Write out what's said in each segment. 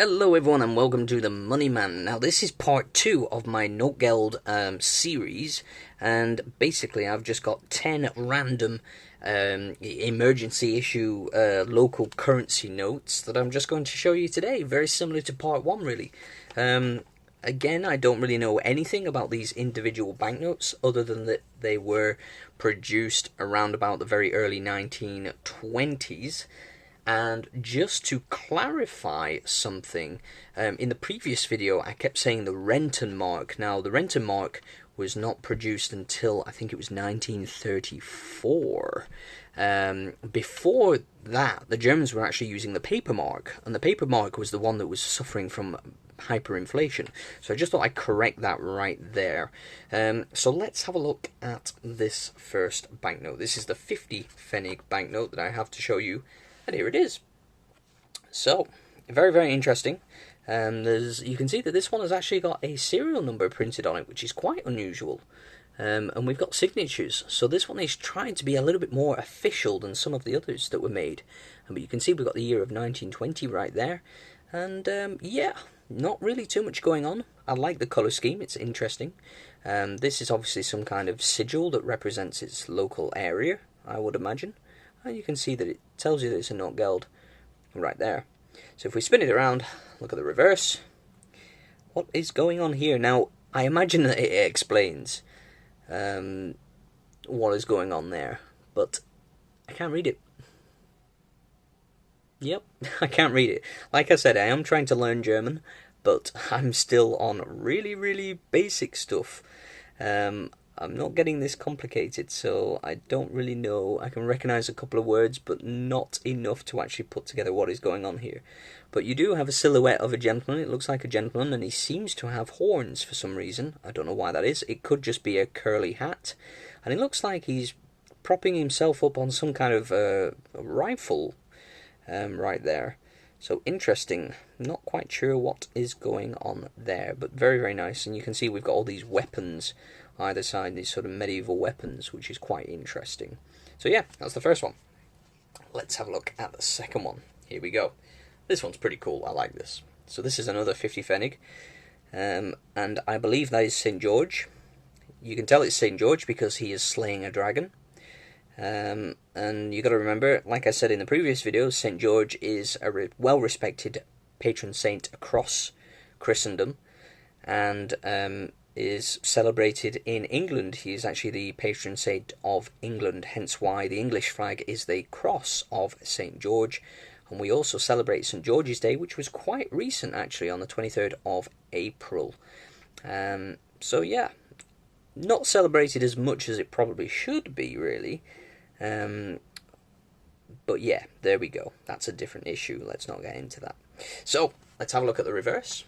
Hello everyone and welcome to the Money Man. Now this is part 2 of my Notgeld series, and basically I've just got 10 random emergency issue local currency notes that I'm just going to show you today, very similar to part 1 really. Again, I don't really know anything about these individual banknotes other than that they were produced around about the very early 1920s. And just to clarify something, in the previous video I kept saying the Rentenmark. Now the Rentenmark was not produced until I think it was 1934. Before that, the Germans were actually using the paper mark, and the paper mark was the one that was suffering from hyperinflation. So I just thought I'd correct that right there. So let's have a look at this first banknote. This is the 50 Pfennig banknote that I have to show you. And here it is. So, very, very interesting. You can see that this one has actually got a serial number printed on it, which is quite unusual. And we've got signatures. So this one is trying to be a little bit more official than some of the others that were made. But you can see we've got the year of 1920 right there. And yeah, not really too much going on. I like the colour scheme, it's interesting. This is obviously some kind of sigil that represents its local area, I would imagine. And you can see that it tells you that it's a Notgeld right there. So if we spin it around, look at the reverse. What is going on here? Now, I imagine that it explains what is going on there, but I can't read it. Yep, I can't read it. Like I said, I am trying to learn German, but I'm still on really, really basic stuff. I'm not getting this complicated, so I don't really know. I can recognise a couple of words, but not enough to actually put together what is going on here. But you do have a silhouette of a gentleman. It looks like a gentleman, and he seems to have horns for some reason. I don't know why that is. It could just be a curly hat. And it looks like he's propping himself up on some kind of a rifle right there. So interesting. Not quite sure what is going on there, but very, very nice. And you can see we've got all these weapons either side, these sort of medieval weapons, which is quite interesting. So yeah, that's the first one. Let's have a look at the second one. Here we go. This one's pretty cool. I like this. So this is another 50 Pfennig, and I believe that is St. George. You can tell it's St. George because he is slaying a dragon. And you got to remember, like I said in the previous video, St. George is a well-respected patron saint across Christendom, and is celebrated in England. He is actually the patron saint of England, hence why the English flag is the cross of St. George. And we also celebrate St. George's Day, which was quite recent actually, on the 23rd of April. So yeah, not celebrated as much as it probably should be really. But yeah, there we go. That's a different issue. Let's not get into that. So let's have a look at the reverse.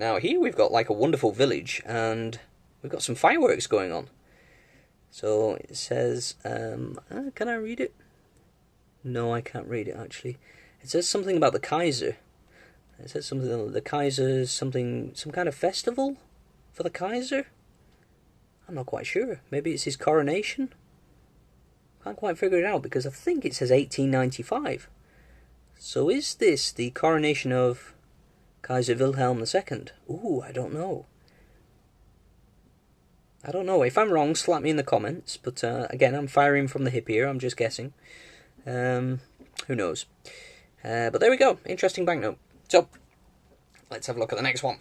Now here we've got like a wonderful village, and we've got some fireworks going on. So it says, can I read it? No, I can't read it actually. It says something about the Kaiser. It says something, the Kaiser, some kind of festival for the Kaiser? I'm not quite sure. Maybe it's his coronation? Can't quite figure it out because I think it says 1895. So is this the coronation of Kaiser Wilhelm II? Ooh, I don't know. I don't know. If I'm wrong, slap me in the comments. But again, I'm firing from the hip here. I'm just guessing. Who knows? But there we go. Interesting banknote. So, let's have a look at the next one.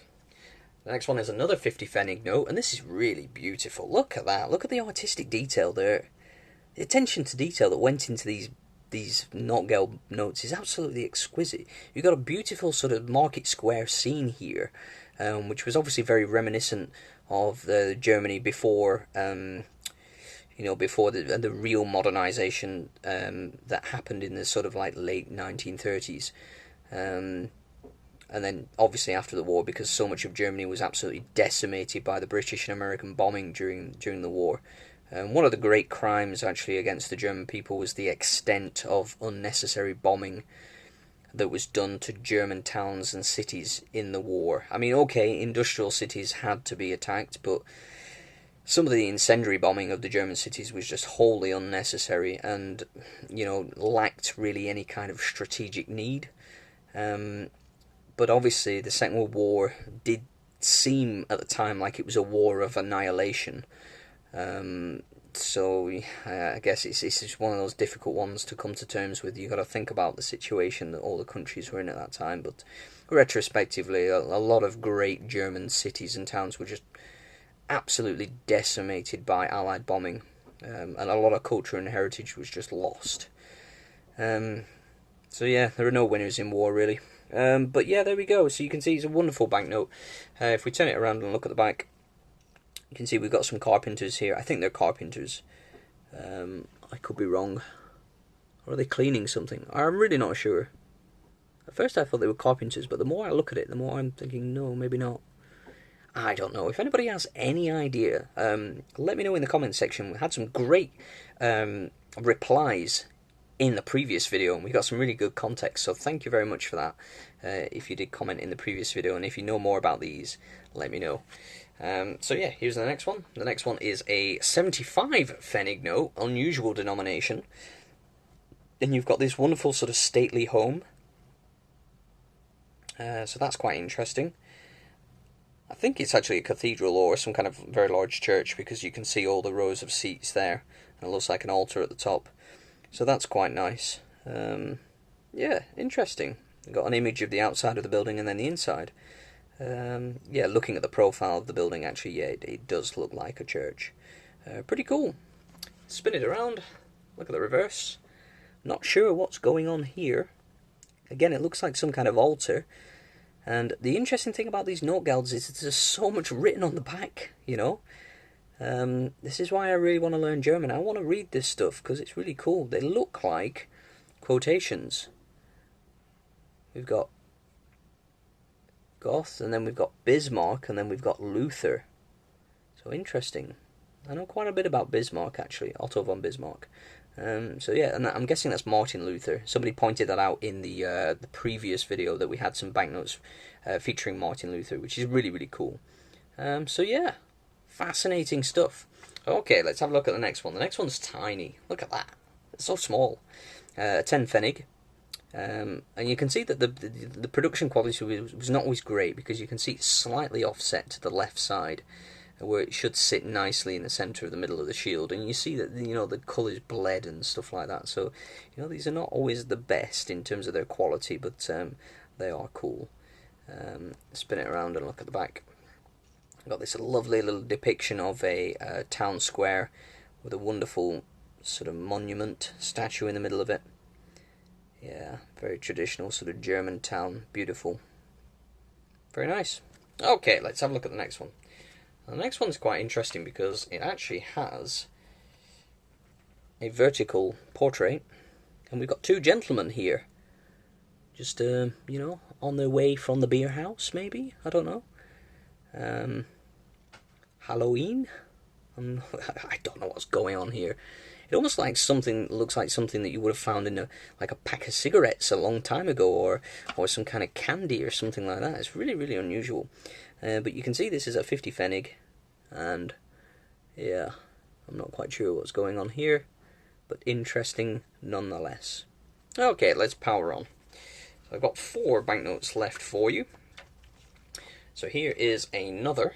The next one is another 50 Pfennig note, and this is really beautiful. Look at that. Look at the artistic detail there. The attention to detail that went into these Notgeld notes is absolutely exquisite. You've got a beautiful sort of market square scene here, which was obviously very reminiscent of the Germany before, before the real modernization that happened in the sort of like late 1930s. And then obviously after the war, because so much of Germany was absolutely decimated by the British and American bombing during the war. One of the great crimes actually against the German people was the extent of unnecessary bombing that was done to German towns and cities in the war. I mean, okay, industrial cities had to be attacked, but some of the incendiary bombing of the German cities was just wholly unnecessary and, lacked really any kind of strategic need. But obviously the Second World War did seem at the time like it was a war of annihilation. So I guess it's just one of those difficult ones to come to terms with. You got to think about the situation that all the countries were in at that time. But retrospectively, a lot of great German cities and towns were just absolutely decimated by Allied bombing, and a lot of culture and heritage was just lost. So yeah, there are no winners in war really. But yeah, there we go. So you can see it's a wonderful banknote. If we turn it around and look at the back, you can see we've got some carpenters here. I think they're carpenters. I could be wrong. Or are they cleaning something? I'm really not sure. At first I thought they were carpenters, but the more I look at it, the more I'm thinking, no, maybe not. I don't know. If anybody has any idea, let me know in the comments section. We had some great replies in the previous video, and we got some really good context, so thank you very much for that. If you did comment in the previous video, and if you know more about these, let me know. So yeah, here's the next one. The next one is a 75 Pfennig note, unusual denomination. Then you've got this wonderful sort of stately home. So that's quite interesting. I think it's actually a cathedral or some kind of very large church, because you can see all the rows of seats there, and it looks like an altar at the top. So that's quite nice. Yeah, interesting. We've got an image of the outside of the building and then the inside. Yeah, looking at the profile of the building, actually, yeah, it does look like a church. Pretty cool. Spin it around. Look at the reverse. Not sure what's going on here. Again, it looks like some kind of altar. And the interesting thing about these Notgelds is there's so much written on the back, you know. This is why I really want to learn German. I want to read this stuff because it's really cool. They look like quotations. We've got Goth, and then we've got Bismarck, and then we've got Luther. So interesting. I know quite a bit about Bismarck, actually. Otto von Bismarck. So yeah, and I'm guessing that's Martin Luther. Somebody pointed that out in the previous video, that we had some banknotes featuring Martin Luther, which is really, really cool. So yeah, fascinating stuff. Okay, let's have a look at the next one. The next one's tiny. Look at that. It's so small. 10 Pfennig. And you can see that the production quality was not always great, because you can see it's slightly offset to the left side, where it should sit nicely in the centre of the middle of the shield, and you see that, you know, the colours bled and stuff like that. So, you know, these are not always the best in terms of their quality, but they are cool. Spin it around and look at the back. I've got this lovely little depiction of a town square with a wonderful sort of monument statue in the middle of it. Yeah, very traditional sort of German town. Beautiful. Very nice. Okay, let's have a look at the next one. The next one's quite interesting because it actually has a vertical portrait, and we've got two gentlemen here, just you know, on their way from the beer house, maybe, I don't know. Halloween. I don't know what's going on here. It almost looks like something that you would have found in like a pack of cigarettes a long time ago, or some kind of candy or something like that. It's really, really unusual. But you can see this is a 50 Pfennig, and yeah, I'm not quite sure what's going on here, but interesting nonetheless. Okay, let's power on. So I've got 4 banknotes left for you. So here is another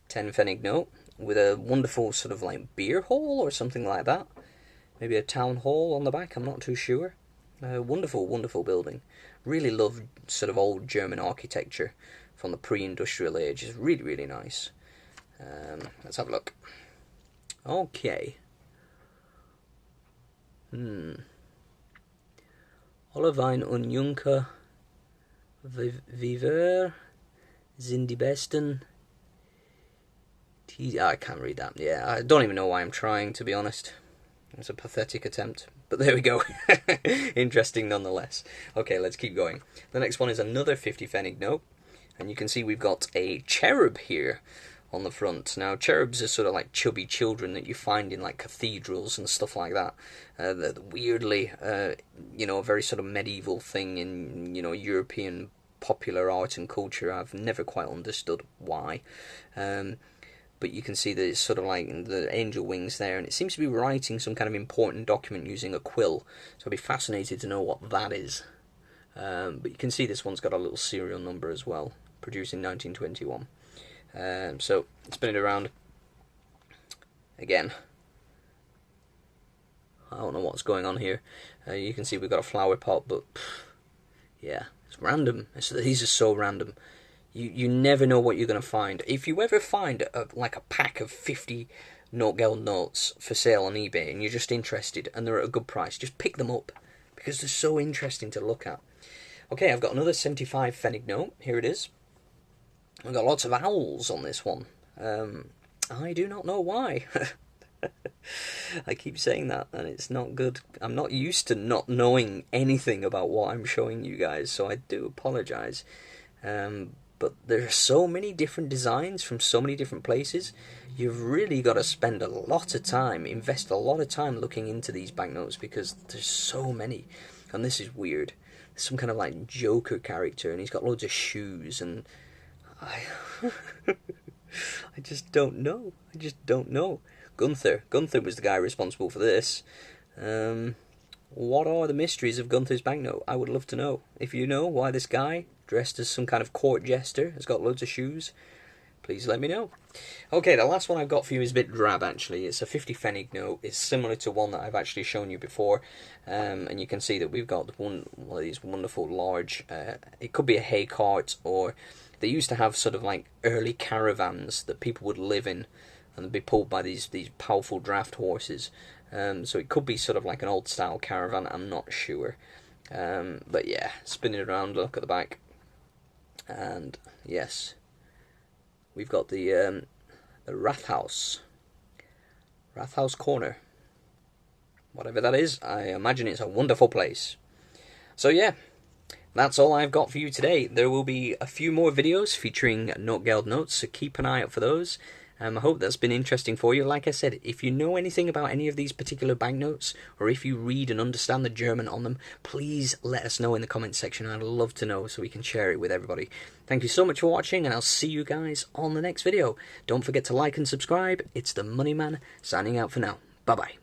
10 Pfennig note with a wonderful sort of like beer hall or something like that. Maybe a town hall on the back, I'm not too sure. Wonderful, wonderful building. Really love sort of old German architecture from the pre-industrial age. It's really, really nice. Let's have a look. Okay. Ollerwein und Junker Viver sind die besten. I can't read that. Yeah, I don't even know why I'm trying, to be honest. It's a pathetic attempt. But there we go. Interesting nonetheless. Okay, let's keep going. The next one is another 50 Pfennig note. And you can see we've got a cherub here on the front. Now, cherubs are sort of like chubby children that you find in like cathedrals and stuff like that. Weirdly, you know, a very sort of medieval thing in, you know, European popular art and culture. I've never quite understood why. But you can see that it's sort of like the angel wings there, and it seems to be writing some kind of important document using a quill. So I'd be fascinated to know what that is. But you can see this one's got a little serial number as well, produced in 1921. So spin it around again. I don't know what's going on here. You can see we've got a flower pot, but yeah, it's random. These are so random. You never know what you're going to find. If you ever find like a pack of 50 Notgeld notes for sale on eBay and you're just interested and they're at a good price, just pick them up because they're so interesting to look at. Okay, I've got another 75 Pfennig note. Here it is. I've got lots of owls on this one. I do not know why. I keep saying that and it's not good. I'm not used to not knowing anything about what I'm showing you guys, so I do apologise. But there are so many different designs from so many different places. You've really got to spend a lot of time, invest a lot of time looking into these banknotes because there's so many. And this is weird. There's some kind of like Joker character and he's got loads of shoes and I just don't know. I just don't know. Gunther was the guy responsible for this. What are the mysteries of Gunther's banknote? I would love to know. If you know why this guy, dressed as some kind of court jester, has got loads of shoes, please let me know. Okay, the last one I've got for you is a bit drab, actually. It's a 50 Pfennig note. It's similar to one that I've actually shown you before. And you can see that we've got one of these wonderful large... it could be a hay cart, or they used to have sort of like early caravans that people would live in, and they'd be pulled by these powerful draft horses. So it could be sort of like an old style caravan, I'm not sure. But yeah, spin it around, look at the back. And yes, we've got the Rathaus Corner. Whatever that is, I imagine it's a wonderful place. So yeah, that's all I've got for you today. There will be a few more videos featuring Notgeld notes, so keep an eye out for those. I hope that's been interesting for you. Like I said, if you know anything about any of these particular banknotes, or if you read and understand the German on them, please let us know in the comments section. I'd love to know so we can share it with everybody. Thank you so much for watching, and I'll see you guys on the next video. Don't forget to like and subscribe. It's the Money Man signing out for now. Bye-bye.